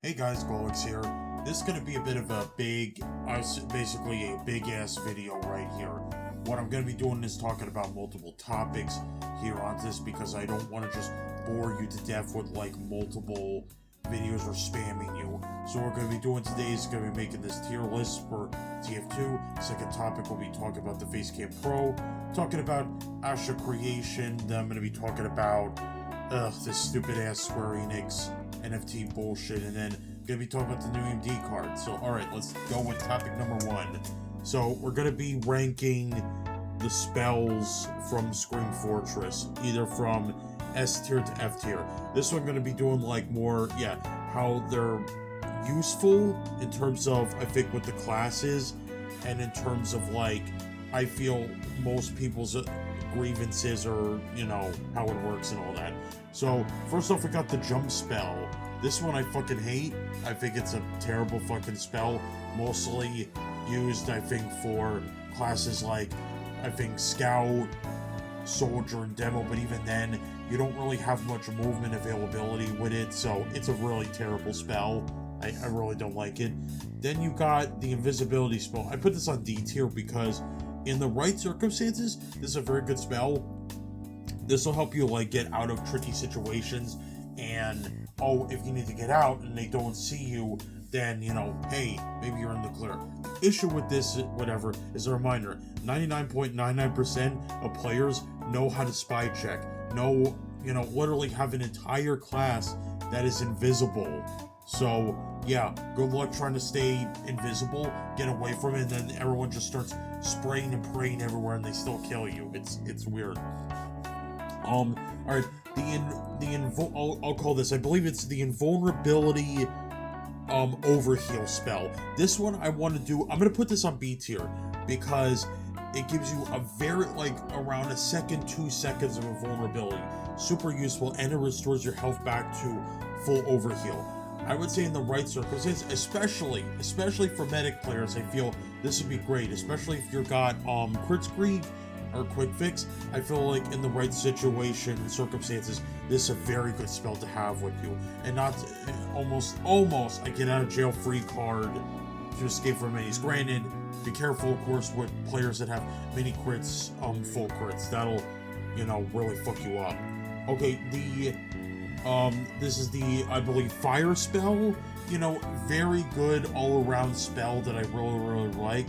Hey guys, Claylex here. This is going to be a bit of a basically a big ass video right here. What I'm going to be doing is talking about multiple topics here on this because I don't want to just bore you to death with like multiple videos or spamming you. So what we're going to be doing today is going to be making this tier list for TF2. Second topic, we'll be talking about the Facecam Pro, talking about Asha Creation, then I'm going to be talking about this stupid ass Square Enix NFT bullshit, and then gonna be talking about the new AMD card. So alright, let's go with topic number 1. So we're gonna be ranking the spells from Scream Fortress, either from S tier to F tier. This one gonna be doing like more, how they're useful in terms of, I think, what the class is, and in terms of like, I feel most people's grievances or, how it works and all that. So, first off, we got the jump spell. This one I fucking hate. I think it's a terrible fucking spell. Mostly used, I think, for classes like, I think, Scout, Soldier, and Demo, but even then, you don't really have much movement availability with it, so it's a really terrible spell. I really don't like it. Then you got the invisibility spell. I put this on D tier because in the right circumstances, this is a very good spell. This will help you like get out of tricky situations, and if you need to get out and they don't see you, then hey, maybe you're in the clear. The issue with this, whatever, is a reminder: 99.99% of players know how to spy check. Literally have an entire class that is invisible. So yeah, good luck trying to stay invisible, get away from it, and then everyone just starts spraying and praying everywhere, and they still kill you. It's weird. Alright, I'll call this, I believe it's the invulnerability overheal spell. This one I want to do, I'm gonna put this on B tier because it gives you a very, around a second, 2 seconds of invulnerability. Super useful, and it restores your health back to full overheal. I would say in the right circumstances, especially for medic players, I feel this would be great, especially if you've got Crit Screed or Quick Fix. I feel like in the right situation and circumstances, this is a very good spell to have with you, and not almost a get out of jail free card to escape from minis. Granted, be careful, of course, with players that have mini crits, full crits. That'll, really fuck you up. Okay, this is the, I believe, fire spell. Very good all-around spell that I really like.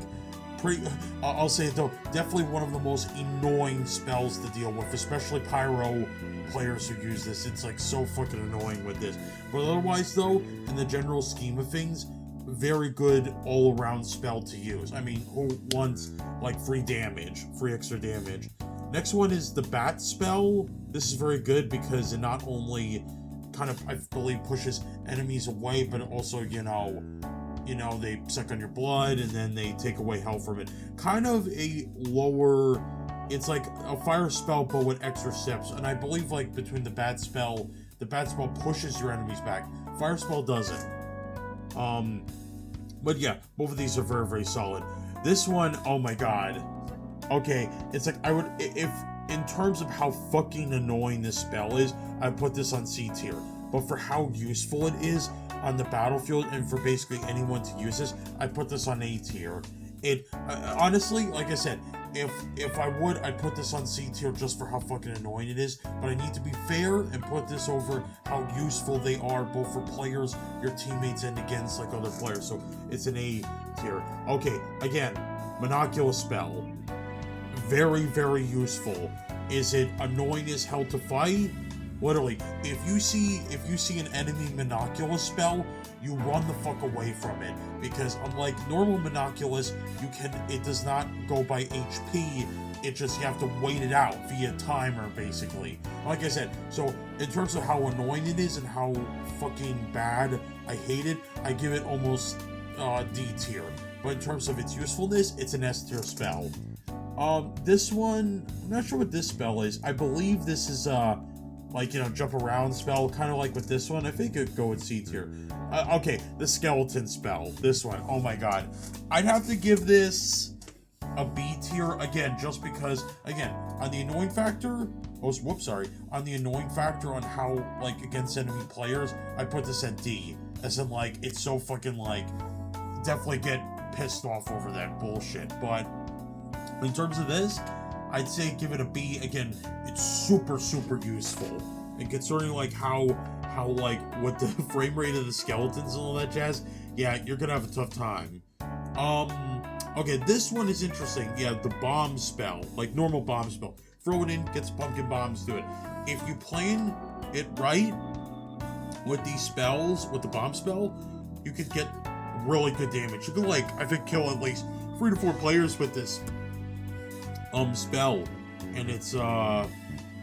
I'll say it though, definitely one of the most annoying spells to deal with, especially pyro players who use this. It's like so fucking annoying with this. But otherwise though, in the general scheme of things, very good all-around spell to use. I mean, who wants like free extra damage? Next one is the bat spell. This is very good because it not only kind of, I believe, pushes enemies away, but also, they suck on your blood and then they take away health from it. Kind of a lower, it's like a fire spell but with extra steps. And I believe like between the bat spell pushes your enemies back. Fire spell doesn't. But yeah, both of these are very, very solid. This one, oh my god. Okay, it's like if in terms of how fucking annoying this spell is, I put this on C tier. But for how useful it is on the battlefield and for basically anyone to use this, I put this on A tier. It honestly, like I said, if I would, I'd put this on C tier just for how fucking annoying it is. But I need to be fair and put this over how useful they are, both for players, your teammates, and against like other players. So it's an A tier. Okay, again, Monoculus spell. Very, very useful. Is it annoying as hell to fight? Literally, if you see an enemy Monoculus spell, you run the fuck away from it, because unlike normal Monoculus, it does not go by HP. It just, you have to wait it out via timer, basically. Like I said, so in terms of how annoying it is and how fucking bad I hate it, I give it almost D tier. But in terms of its usefulness, it's an S tier spell. This one, I'm not sure what this spell is. I believe this is jump around spell, kind of like with this one. I think it'd go with C tier. Okay, the skeleton spell. This one, oh my god. I'd have to give this a B tier, again, just because, again, on the annoying factor, on the annoying factor on how, like, against enemy players, I put this at D, as in, like, it's so fucking, like, definitely get pissed off over that bullshit. But in terms of this, I'd say give it a B. Again, it's super useful, and concerning, like, how like, what the frame rate of the skeletons and all that jazz, yeah, you're gonna have a tough time. Okay, this one is interesting. Yeah, the bomb spell, like normal bomb spell. Throw it in, gets pumpkin bombs, do it. If you plan it right with these spells, with the bomb spell, you could get really good damage. You can, like, I think, kill at least 3 to 4 players with this spell, and it's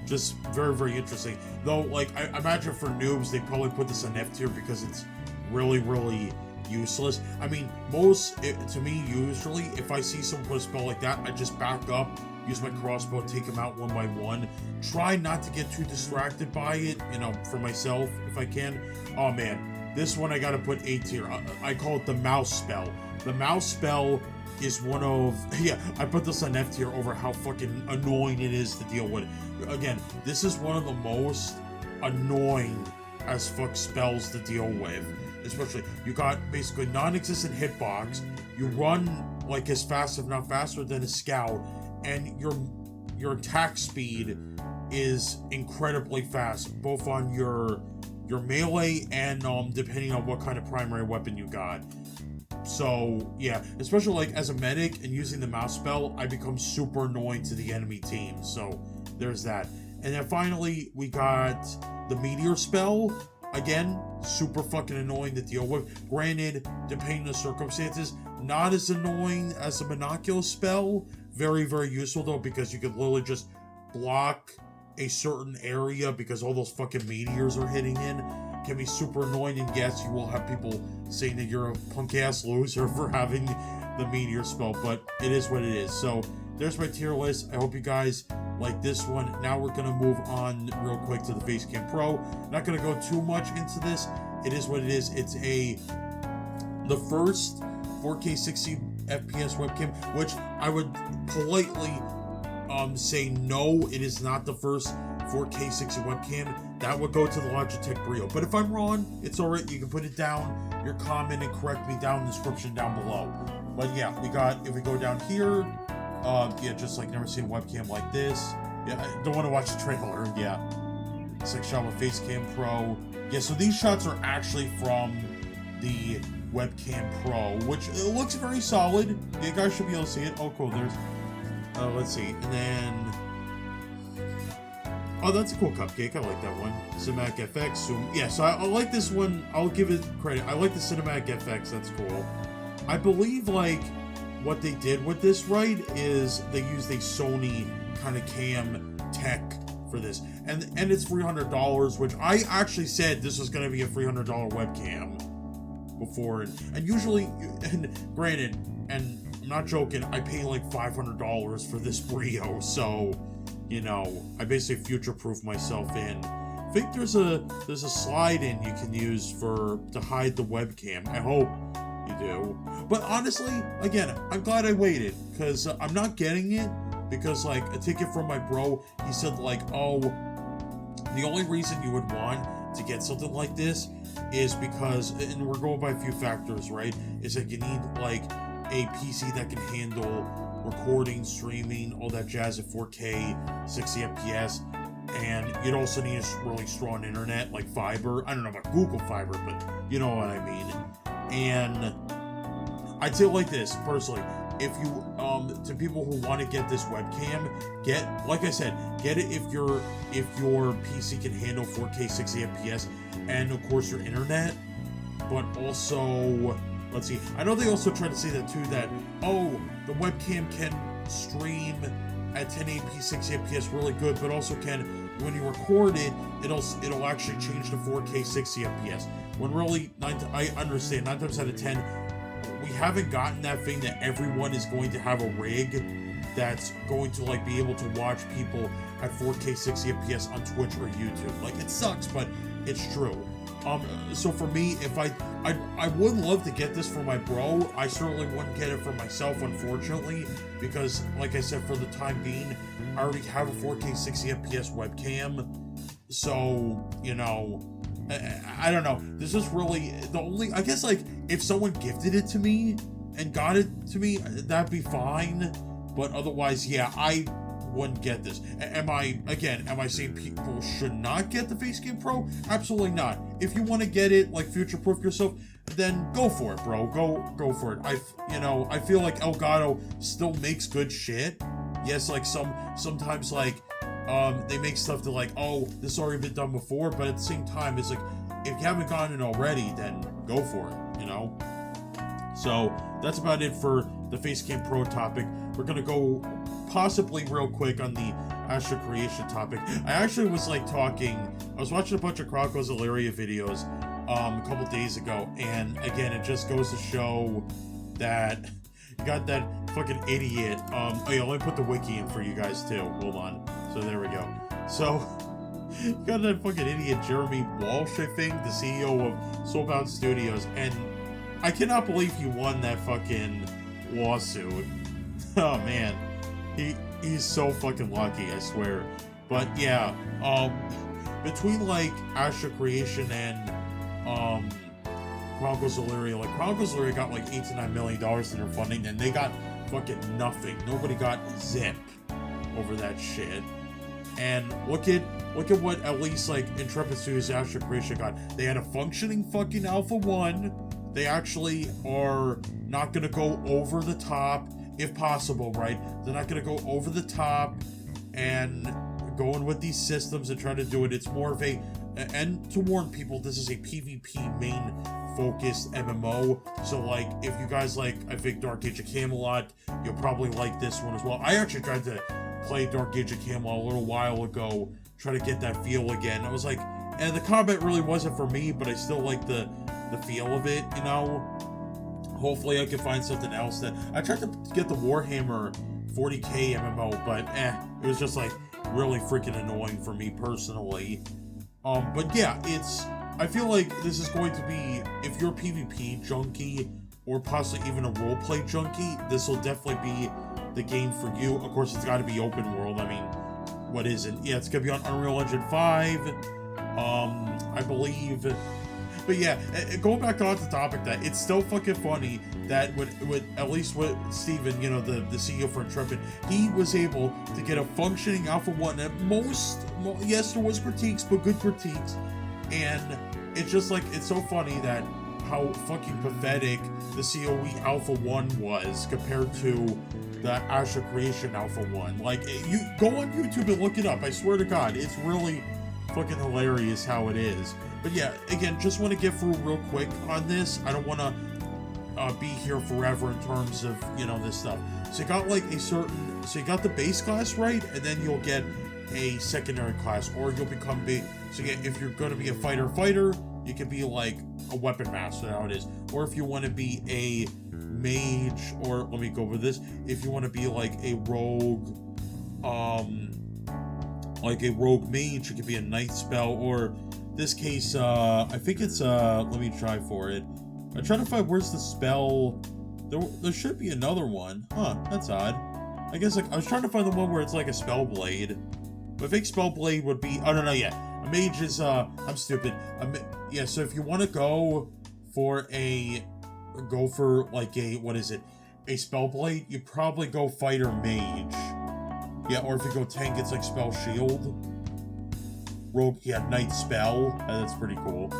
just very interesting. Though, like, I imagine for noobs, they probably put this on F tier because it's really useless. I mean, to me, usually, if I see someone put a spell like that, I just back up, use my crossbow, take them out one by one. Try not to get too distracted by it, you know, for myself, if I can. Oh man, this one I gotta put A tier. I call it the mouse spell. The mouse spell is one of, yeah, I put this on F tier over how fucking annoying it is to deal with. Again, this is one of the most annoying as fuck spells to deal with. Especially, you got basically non-existent hitbox, you run like as fast, if not faster than a scout, and your attack speed is incredibly fast, both on your melee and depending on what kind of primary weapon you got. So yeah, especially like as a medic and using the mouse spell, I become super annoying to the enemy team. So there's that. And then finally we got the meteor spell. Again, super fucking annoying to deal with. Granted, depending on the circumstances, not as annoying as the monocular spell. Very useful though, because you could literally just block a certain area because all those fucking meteors are hitting in. Can be super annoying, and yes, you will have people saying that you're a punk ass loser for having the meteor spell, but it is what it is. So there's my tier list. I hope you guys like this one. Now we're gonna move on real quick to the Facecam Pro. Not gonna go too much into this. It is what it is. It's the first 4K 60 FPS webcam, which I would politely say no, it is not the first 4K 60 webcam. That would go to the Logitech Brio. But if I'm wrong, it's alright. You can put it down, your comment, and correct me down in the description down below. But yeah, if we go down here, yeah, just like never seen a webcam like this. Yeah, I don't want to watch the trailer. Yeah, it's like shot with Facecam Pro. Yeah, so these shots are actually from the Webcam Pro, which it looks very solid. You guys should be able to see it. Oh, cool. There's, let's see, and then, oh, that's a cool cupcake. I like that one. Cinematic FX. Zoom. Yeah, so I like this one. I'll give it credit. I like the Cinematic FX. That's cool. I believe, like, what they did with this, right, is they used a Sony kind of cam tech for this. And it's $300, which I actually said this was going to be a $300 webcam before. And usually, and granted, and I'm not joking, I pay like $500 for this Brio. So, you know, I basically future-proof myself in. I think there's a slide in you can use to hide the webcam. I hope you do. But honestly, again, I'm glad I waited, because I'm not getting it, because, like, a ticket from my bro, he said, like, oh, the only reason you would want to get something like this is because, and we're going by a few factors, right, is that you need, like, a PC that can handle recording, streaming, all that jazz at 4K, 60 FPS, and you'd also need a really strong internet, like fiber. I don't know about Google Fiber, but you know what I mean. And I'd say it like this, personally, if you, to people who want to get this webcam, like I said, get it if your PC can handle 4K 60 FPS, and of course your internet, but also, let's see, I know they also try to say that too, that, oh, the webcam can stream at 1080p 60 FPS really good, but also can, when you record it, it'll actually change to 4K 60 FPS. When really, I understand, 9 times out of 10, we haven't gotten that thing that everyone is going to have a rig that's going to, like, be able to watch people at 4K 60 FPS on Twitch or YouTube. Like, it sucks, but it's true. So for me, if I would love to get this for my bro. I certainly wouldn't get it for myself, unfortunately, because, like I said, for the time being, I already have a 4K 60 FPS webcam. So, you know, I don't know. This is really the only, I guess, like, if someone gifted it to me and got it to me, that'd be fine. But otherwise, yeah, I wouldn't get this. Am I saying people should not get the Facecam Pro? Absolutely not. If you want to get it, like, future-proof yourself, then go for it, bro. Go for it. I feel like Elgato still makes good shit. Yes, like, sometimes, like, they make stuff to, like, oh, this has already been done before, but at the same time, it's like, if you haven't gotten it already, then go for it, you know? So, that's about it for the Facecam Pro topic. We're gonna go possibly real quick on the Astro Creation topic. I actually was, like, I was watching a bunch of Chronicles of Illyria videos, a couple days ago, and again, it just goes to show that you got that fucking idiot. Oh yeah, let me put the wiki in for you guys too. Hold on. So there we go. So you got that fucking idiot Jeremy Walsh, I think, the CEO of Soulbound Studios, and I cannot believe he won that fucking lawsuit. Oh man, he's so fucking lucky, I swear. But yeah, between like Astro Creation and Chronicles of Illyria, like Chronicles of Illyria got like $8 to $9 million in their funding, and they got fucking nothing. Nobody got zip over that shit. And look at what at least like Intrepid Studios Astro Creation got. They had a functioning fucking Alpha 1. They actually are not gonna go over the top, if possible, right? They're not gonna go over the top and going with these systems and trying to do it. It's more of a, and to warn people, this is a PvP main focused MMO. So like, if you guys like, I think, Dark Age of Camelot, you'll probably like this one as well. I actually tried to play Dark Age of Camelot a little while ago, try to get that feel again. I was like, and the combat really wasn't for me, but I still like the feel of it, you know? Hopefully I can find something else that, I tried to get the Warhammer 40k MMO, but it was just like really freaking annoying for me personally. But yeah, I feel like this is going to be, if you're a PvP junkie, or possibly even a roleplay junkie, this will definitely be the game for you. Of course, it's got to be open world. I mean, what isn't? Yeah, it's going to be on Unreal Engine 5, I believe. But yeah, going back on the topic, that it's still fucking funny that with at least with Steven, you know, the CEO for Intrepid, he was able to get a functioning Alpha 1 at yes, there was critiques, but good critiques. And it's just like, it's so funny that how fucking pathetic the COE Alpha 1 was compared to the Astro Creation Alpha 1. Like, you go on YouTube and look it up. I swear to God, it's really fucking hilarious how it is. But yeah, again, just want to get through real quick on this. I don't want to be here forever in terms of, you know, this stuff. So you got like so you got the base class, right? And then you'll get a secondary class, or you'll become so again, if you're going to be a fighter, you can be like a weapon master, how it is. Or if you want to be a mage, or let me go over this, if you want to be like a rogue, mage, it could be a night spell, or this case, I think it's, let me try for it. I'm trying to find where's the spell. There should be another one. Huh, that's odd. I guess, like, I was trying to find the one where it's like a spell blade. But I think spell blade would be, I don't know, yeah. A mage is, I'm stupid. Yeah, so if you want to go for like a, what is it? A spell blade, you probably go fighter mage. Yeah, or if you go tank, it's like spell shield. Rogue, yeah, night spell. That's pretty cool.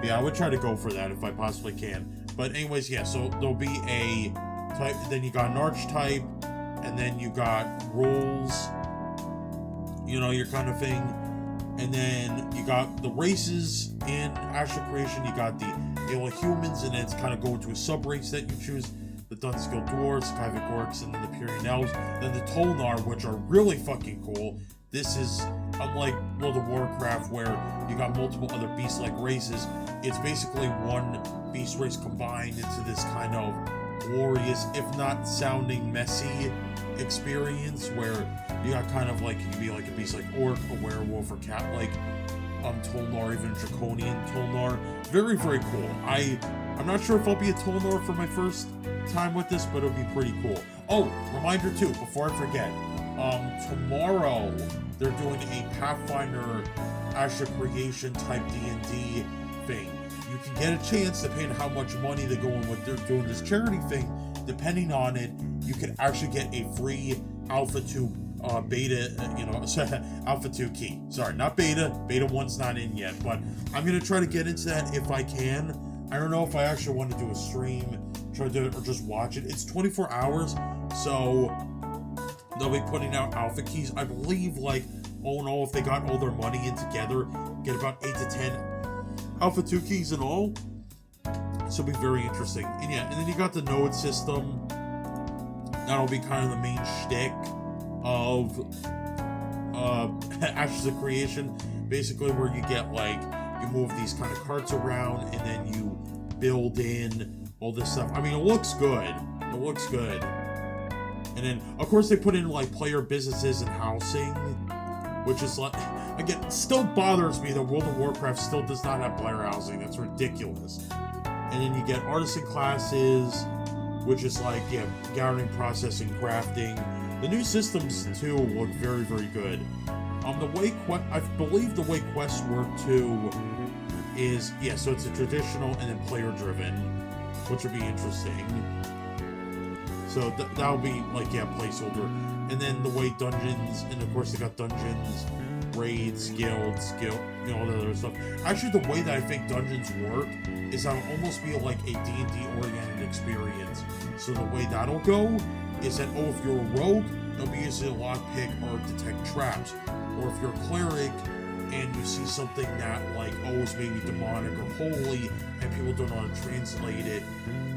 Yeah, I would try to go for that if I possibly can. But anyways, yeah, so there'll be a type, then you got an archetype, and then you got roles, you know, your kind of thing. And then you got the races in Astro Creation. You got the humans, and then it's kind of going to a sub-race that you choose. The Dunskill Dwarves, the Kyvic Orcs, and then the Pyrean Elves. Then the Tolnar, which are really fucking cool. This is, unlike World of Warcraft, where you got multiple other beast-like races, it's basically one beast race combined into this kind of glorious, if not sounding messy, experience, where you got kind of like, you can be like a beast like orc, a werewolf, or cat, like Tolnar, even Draconian Tolnar. Very, very cool. I'm not sure if I'll be a Tolnar for my first time with this, but it'll be pretty cool. Oh, reminder too, before I forget, tomorrow they're doing a Pathfinder Asher Creation type D&D thing. You can get a chance, depending on how much money they go in with they're doing this charity thing, depending on it, you can actually get a free Alpha 2 beta, Alpha 2 key. Sorry, not beta. Beta 1's not in yet, but I'm going to try to get into that if I can. I don't know if I actually want to do a stream, try to do it, or just watch it. It's 24 hours, so they'll be putting out alpha keys. I believe, like, all in all, if they got all their money in together, get about 8 to 10 Alpha 2 keys in all. So it'll be very interesting. And yeah, and then you got the node system. That'll be kind of the main shtick of Ashes of Creation. Basically where you get, like, you move these kind of carts around and then you build in all this stuff. I mean, it looks good. It looks good. And then, of course, they put in, like, player businesses and housing, which is, like, again, it still bothers me that World of Warcraft still does not have player housing. That's ridiculous. And then you get artisan classes, which is like, yeah, gathering, processing, crafting. The new systems, too, look very, very good. I believe the way quests work, too, is, yeah, so it's a traditional and then player-driven, which would be interesting. So that'll be, like, yeah, placeholder. And then the way dungeons, and of course they got dungeons, raids, guilds, all that other stuff. Actually, the way that I think dungeons work is that'll almost be like a D&D oriented experience. So the way that'll go is that, if you're a rogue, they'll be using a lockpick or detect traps. Or if you're a cleric and you see something that, like, is maybe demonic or holy and people don't know how to translate it,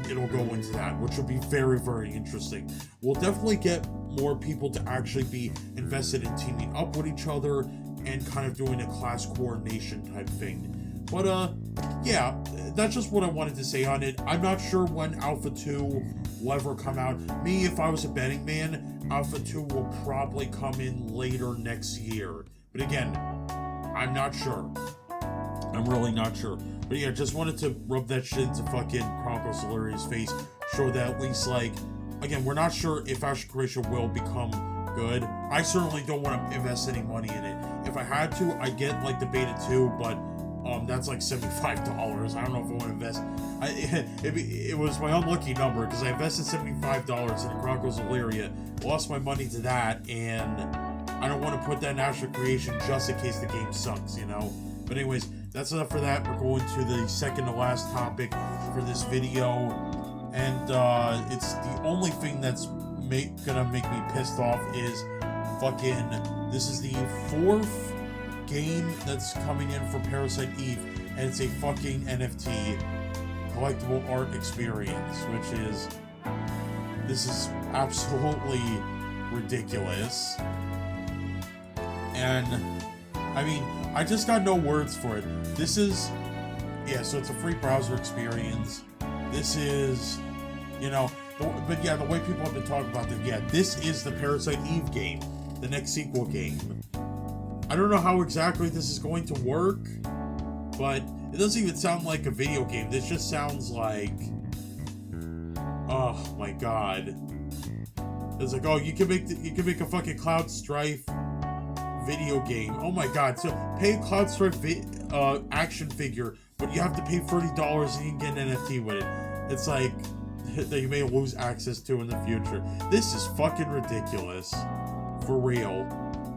it'll go into that, which will be very, very interesting. We'll definitely get more people to actually be invested in teaming up with each other and kind of doing a class coordination type thing. But, yeah, that's just what I wanted to say on it. I'm not sure when Alpha 2 will ever come out. Me, if I was a betting man, Alpha 2 will probably come in later next year. But again, I'm not sure. I'm really not sure. But yeah, just wanted to rub that shit into fucking Chronicles of Solaria's face. Show that at least, like, again, we're not sure if Ashes of Creation will become good. I certainly don't want to invest any money in it. If I had to, I'd get, like, the beta 2, but that's like $75. I don't know if I want to invest. It was my unlucky number because I invested $75 in the Chronicles of Solarian, lost my money to that, and I don't want to put that in Ashes of Creation just in case the game sucks, you know? But anyways, that's enough for that. We're going to the second to last topic for this video, and it's the only thing that's gonna make me pissed off is fucking, this is the 4th game that's coming in for Parasite Eve, and it's a fucking NFT collectible art experience, which is, this is absolutely ridiculous. And I mean, I just got no words for it. This is, yeah, so it's a free browser experience. This is, you know, but yeah, the way people have been talking about it, yeah, this is the Parasite Eve game, the next sequel game. I don't know how exactly this is going to work, but it doesn't even sound like a video game. This just sounds like, oh my god. It's like, oh, you can make a fucking Cloud Strife video game. Oh my god. So pay a Cloud Strife action figure, but you have to pay $30 and you can get an NFT with it. It's like that you may lose access to in the future. This is fucking ridiculous. For real.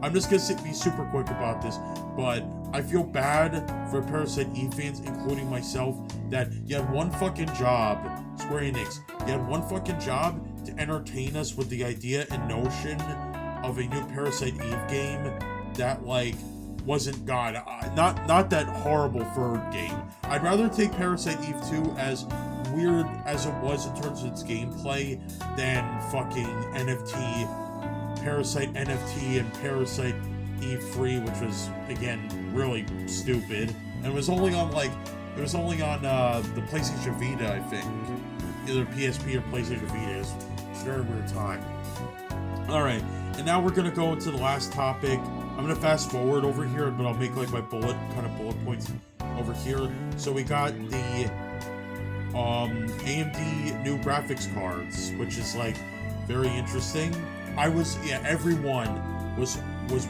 I'm just gonna be super quick about this, but I feel bad for Parasite Eve fans, including myself, that you had one fucking job, Square Enix, you had one fucking job to entertain us with the idea and notion of a new Parasite Eve game that, like, wasn't God, not that horrible third game. I'd rather take Parasite Eve 2 as weird as it was in terms of its gameplay than fucking Parasite NFT and Parasite Eve 3, which was, again, really stupid. And it was only on, like, the PlayStation Vita, I think. Either PSP or PlayStation Vita. It's a very weird time. Alright, and now we're gonna go into the last topic, I'm gonna fast forward over here, but I'll make like my bullet points over here. So we got the AMD new graphics cards, which is like very interesting. Everyone was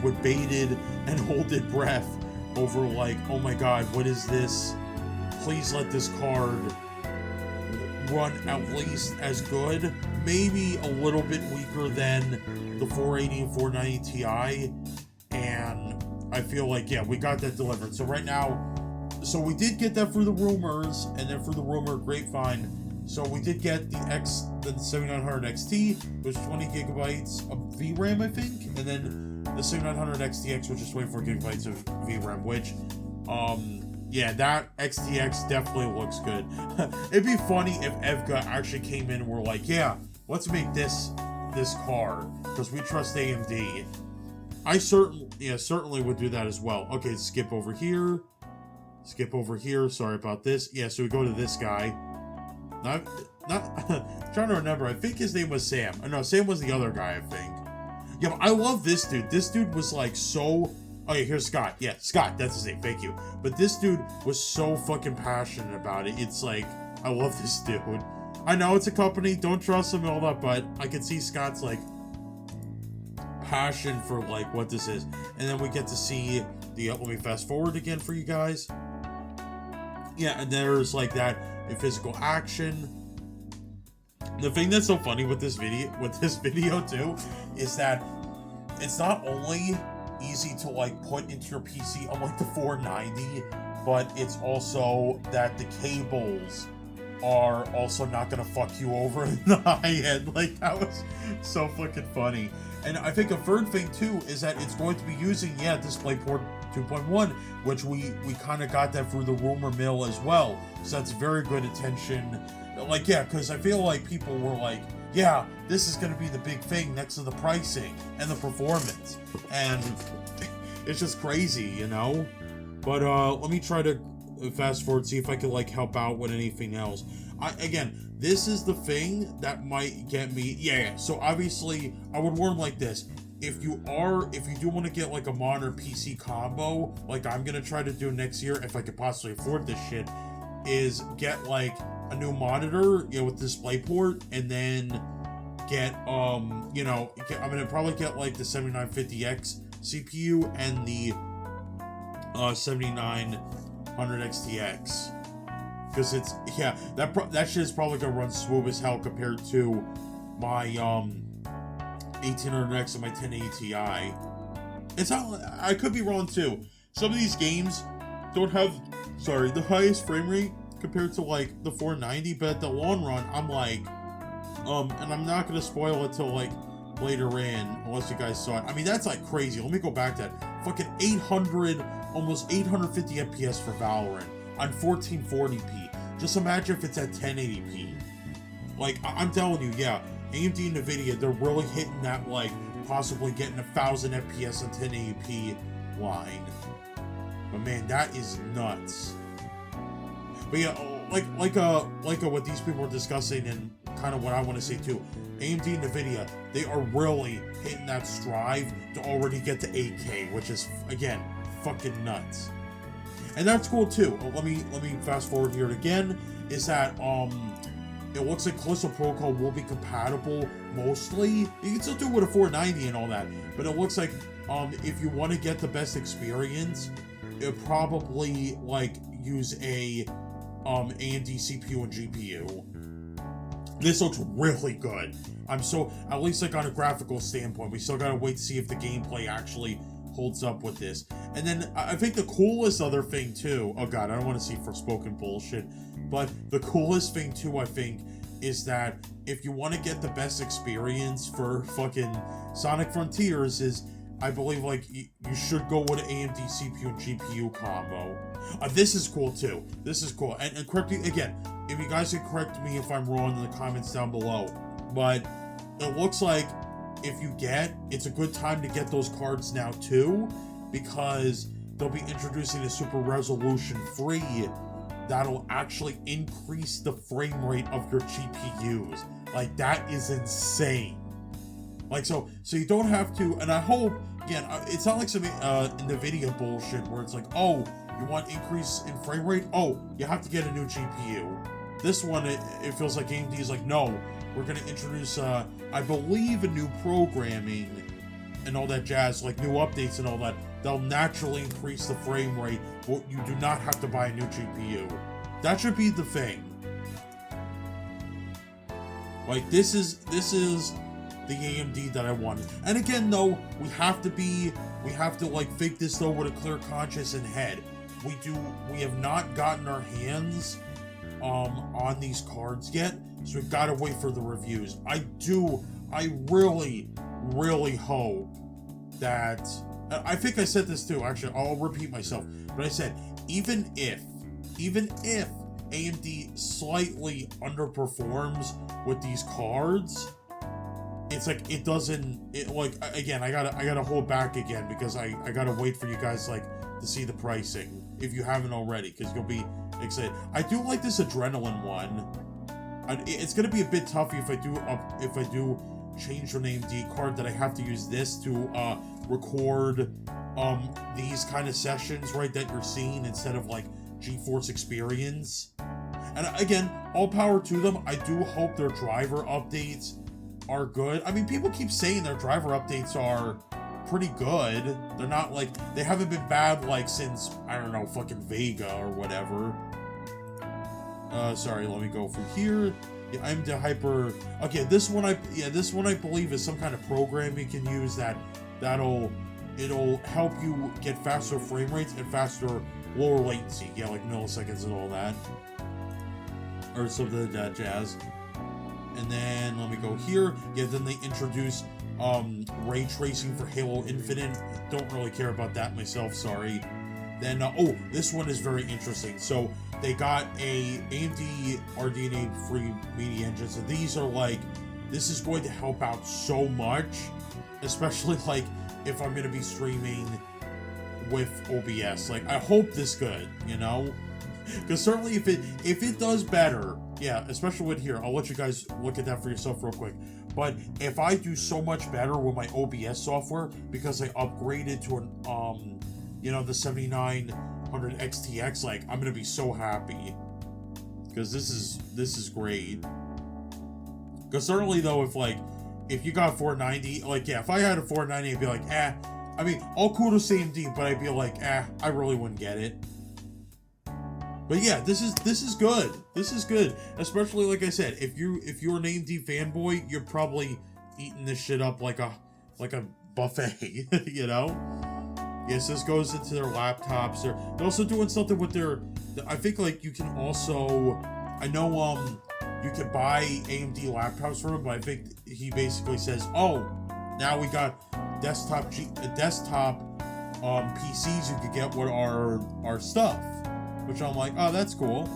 with bated and holding breath over like, oh my god, what is this? Please let this card run at least as good, maybe a little bit weaker than the 480 and 490 Ti, and I feel like, yeah, we got that delivered. So right now, so we did get that through the rumors, and then through the rumor grapevine, so we did get the 7900 XT, which is 20 gigabytes of VRAM, I think, and then the 7900 XTX, which is 24 gigabytes of VRAM, which, yeah, that XTX definitely looks good. It'd be funny if Evga actually came in and were like, yeah, let's make this card, because we trust AMD. I certainly would do that as well. Okay, skip over here, sorry about this. Yeah, so we go to this guy. Not trying to remember, I think his name was Sam. Oh, no, Sam was the other guy, I think. Yeah, but I love this dude. This dude was like so... Oh yeah, here's Scott. Yeah, Scott, that's his name, thank you. But this dude was so fucking passionate about it. It's like, I love this dude. I know it's a company, don't trust him and all that, but I can see Scott's like passion for like what this is. And then we get to see the, let me fast forward again for you guys. Yeah, and there's like that in physical action. The thing that's so funny with this video too, is that it's not only easy to like put into your PC on like the 490, but it's also that the cables are also not gonna fuck you over in the high end. Like, that was so fucking funny. And I think a third thing too is that it's going to be using, yeah, DisplayPort 2.1, which we kind of got that through the rumor mill as well. So that's very good attention. Like, yeah, because I feel like people were like, yeah, this is going to be the big thing next to the pricing and the performance. And it's just crazy, you know? But let me try to fast forward, see if I can like help out with anything else. Again, this is the thing that might get me. Yeah, so obviously I would warn like this. If you do want to get like a monitor PC combo, like I'm gonna try to do next year if I could possibly afford this shit, is get like a new monitor, you know, with DisplayPort, and then get you know, I'm gonna probably get like the 7950X CPU and the 7900 XTX, because it's, yeah, that shit is probably gonna run smooth as hell compared to my 1800X and my 1080 Ti. It's not, I could be wrong too. Some of these games don't have, sorry, the highest frame rate compared to like the 490, but at the long run, I'm like, and I'm not gonna spoil it till like later in, unless you guys saw it. I mean, that's like crazy. Let me go back to that. Fucking 800, almost 850 FPS for Valorant on 1440p. Just imagine if it's at 1080p. Like, I'm telling you, yeah, AMD and NVIDIA, they're really hitting that, like, possibly getting 1000 FPS on 1080p line. But man, that is nuts. But yeah, like what these people were discussing, and kind of what I want to say too, AMD and NVIDIA, they are really hitting that stride to already get to 8K, which is, again, fucking nuts. And that's cool too. Let me fast forward here again, is that it looks like Callisto Protocol will be compatible mostly. You can still do it with a 490 and all that, but it looks like if you want to get the best experience, it probably like use a AMD CPU and GPU. This looks really good. At least like on a graphical standpoint, we still gotta wait to see if the gameplay actually holds up with this. And then I think the coolest other thing too, oh god, I don't want to see Forspoken bullshit, but the coolest thing too, I think, is that if you want to get the best experience for fucking Sonic Frontiers, is I believe like you should go with an AMD CPU and GPU combo. This is cool too. This is cool. And correct me again, if you guys can correct me if I'm wrong in the comments down below. But it looks like it's a good time to get those cards now too, because they'll be introducing a Super Resolution 3 that'll actually increase the frame rate of your GPUs. Like, that is insane. Like, so you don't have to, and I hope, again, it's not like some NVIDIA bullshit where it's like, oh, you want increase in frame rate? Oh, you have to get a new GPU. This one, it feels like AMD is like, no, we're going to introduce, I believe, a new programming and all that jazz, like new updates and all that. They'll naturally increase the frame rate, but you do not have to buy a new GPU. That should be the thing. Like, this is the AMD that I wanted. And again, though, we have to like fake this though with a clear conscience and head. We have not gotten our hands on these cards yet, so we've got to wait for the reviews. I really hope that, I think I said this too, actually, I'll repeat myself, but I said, even if AMD slightly underperforms with these cards, it's like, it doesn't, like, again, I gotta hold back again, because I gotta wait for you guys, like, to see the pricing, if you haven't already, because you'll be excited. I do like this Adrenaline one. It's gonna be a bit tough if I do change an AMD card, that I have to use this to record these kind of sessions, right, that you're seeing, instead of like GeForce Experience. And again, all power to them. I do hope their driver updates are good. I mean, people keep saying their driver updates are pretty good. They're not like, they haven't been bad like since, I don't know, fucking Vega or whatever. Sorry, let me go through here. Yeah, I'm the hyper. Okay, this one I believe is some kind of program you can use it'll help you get faster frame rates and faster lower latency. Yeah, like milliseconds and all that, or something like that jazz. And then let me go here. Yeah, then they introduce ray tracing for Halo Infinite. Don't really care about that myself, sorry. Then oh, this one is very interesting. So they got a AMD RDNA free media engine. So these are like, this is going to help out so much, especially like if I'm going to be streaming with OBS. Like, I hope this good, you know, because certainly if it does better, yeah, especially with here, I'll let you guys look at that for yourself real quick. But if I do so much better with my OBS software because I upgraded to an you know, the 7900 XTX, like, I'm gonna be so happy, because this is great. Because certainly though, if you got 490, like, yeah, if I had a 490, I'd be like, I mean, all kudos to AMD, but I'd be like, I really wouldn't get it. But yeah, this is good. This is good, especially like I said, if you're an AMD fanboy, you're probably eating this shit up like a buffet, you know. Yes, this goes into their laptops. They're also doing something with their. I think like you can also. I know you can buy AMD laptops for them, but I think he basically says, oh, now we got desktop PCs you could get with our stuff. Which I'm like, oh, that's cool.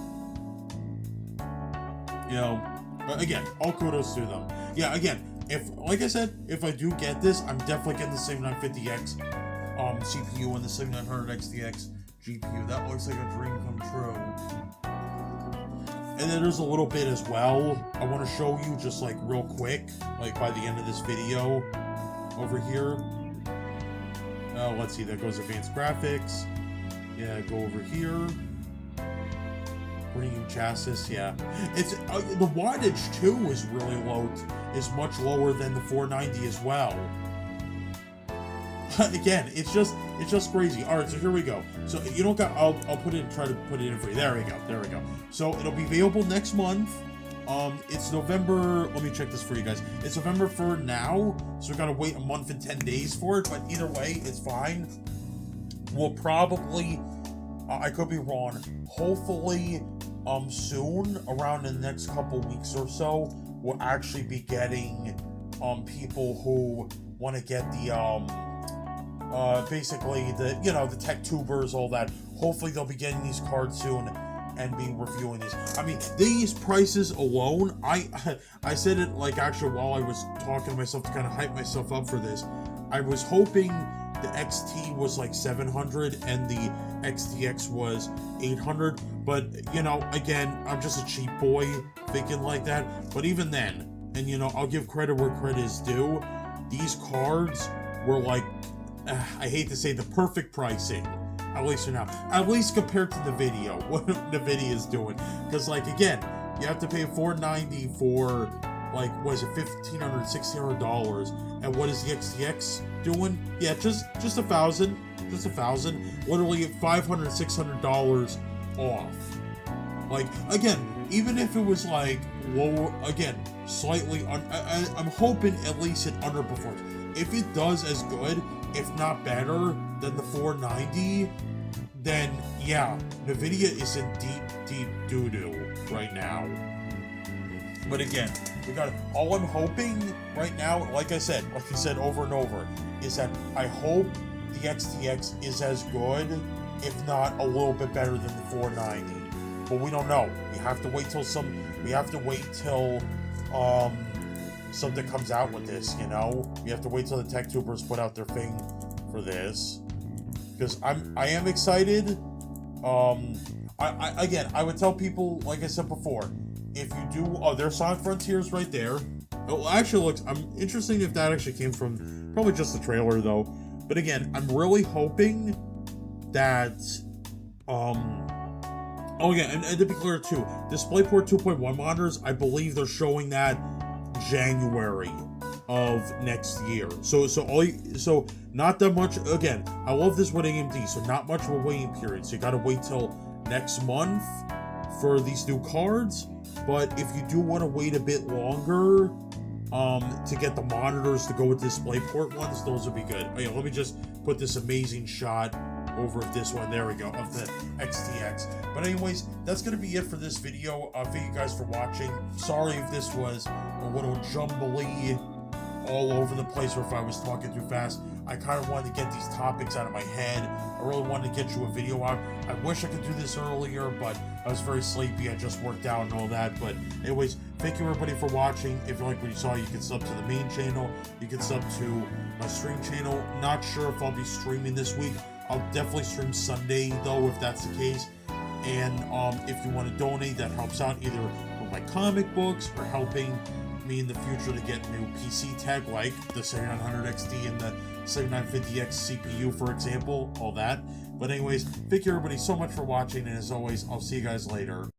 You know, but again, all kudos to them. Yeah, again, like I said, if I do get this, I'm definitely getting the 7950X CPU and the 7900 XTX GPU. That looks like a dream come true. And then there's a little bit as well I want to show you, just like real quick, like by the end of this video over here. Let's see, that goes advanced graphics. Yeah, go over here. Premium chassis, yeah. It's the wattage too is really low, is much lower than the 490 as well. Again, it's just crazy. All right, so here we go. So you don't got. I'll try to put it in for you. There we go. So it'll be available next month. It's November. Let me check this for you guys. It's November for now, so we gotta wait a month and 10 days for it. But either way, it's fine. We'll probably. I could be wrong. Hopefully, soon, around the next couple weeks or so, we'll actually be getting people who want to get the basically the, you know, the tech tubers, all that. Hopefully they'll be getting these cards soon and be reviewing these. I mean, these prices alone, I said it like actually while I was talking to myself to kind of hype myself up for this. I was hoping the XT was like 700 and the XTX was 800, but you know, again, I'm just a cheap boy thinking like that. But even then, and you know, I'll give credit where credit is due, these cards were like, I hate to say, the perfect pricing. At least for now. At least compared to the video, what NVIDIA is doing. Because, like, again, you have to pay $490 for, like, what is it, $1,500, $1,600. And what is the XTX doing? Yeah, just $1,000. Just $1,000. Literally $500, $600 off. Like, again, even if it was, like, lower, again, slightly, I'm hoping at least it underperforms. If it does as good, if not better, than the 490, then yeah, NVIDIA is in deep doo-doo right now. But again, all I'm hoping right now, like I said over and over, is that I hope the XTX is as good, if not a little bit better than the 490. But we don't know. We have to wait till something comes out with this, you know? We have to wait till the tech tubers put out their thing for this. Because I am excited. I would tell people, like I said before, if you do, there's Sonic Frontiers right there. Oh, actually, I'm interested if that actually came from, probably just the trailer though. But again, I'm really hoping that, oh yeah, and to be clear too, DisplayPort 2.1 monitors, I believe they're showing that January of next year. So not that much. Again, I love this with AMD, so not much of a waiting period. So you gotta wait till next month for these new cards. But if you do want to wait a bit longer to get the monitors to go with DisplayPort ones, those would be good. Oh yeah, let me just put this amazing shot over of this one. There we go, of the XTX. But anyways, that's gonna be it for this video. Thank you guys for watching. Sorry if this was a little jumbly, all over the place, or if I was talking too fast. I kind of wanted to get these topics out of my head. I really wanted to get you a video out. I wish I could do this earlier, but I was very sleepy. I just worked out and all that. But anyways, thank you everybody for watching. If you like what you saw, you can sub to the main channel. You can sub to my stream channel. Not sure if I'll be streaming this week. I'll definitely stream Sunday though, if that's the case. And if you want to donate, that helps out either with my comic books or helping me in the future to get new PC tech like the 7900 XT and the 7950X CPU, for example, all that. But anyways, thank you everybody so much for watching, and as always, I'll see you guys later.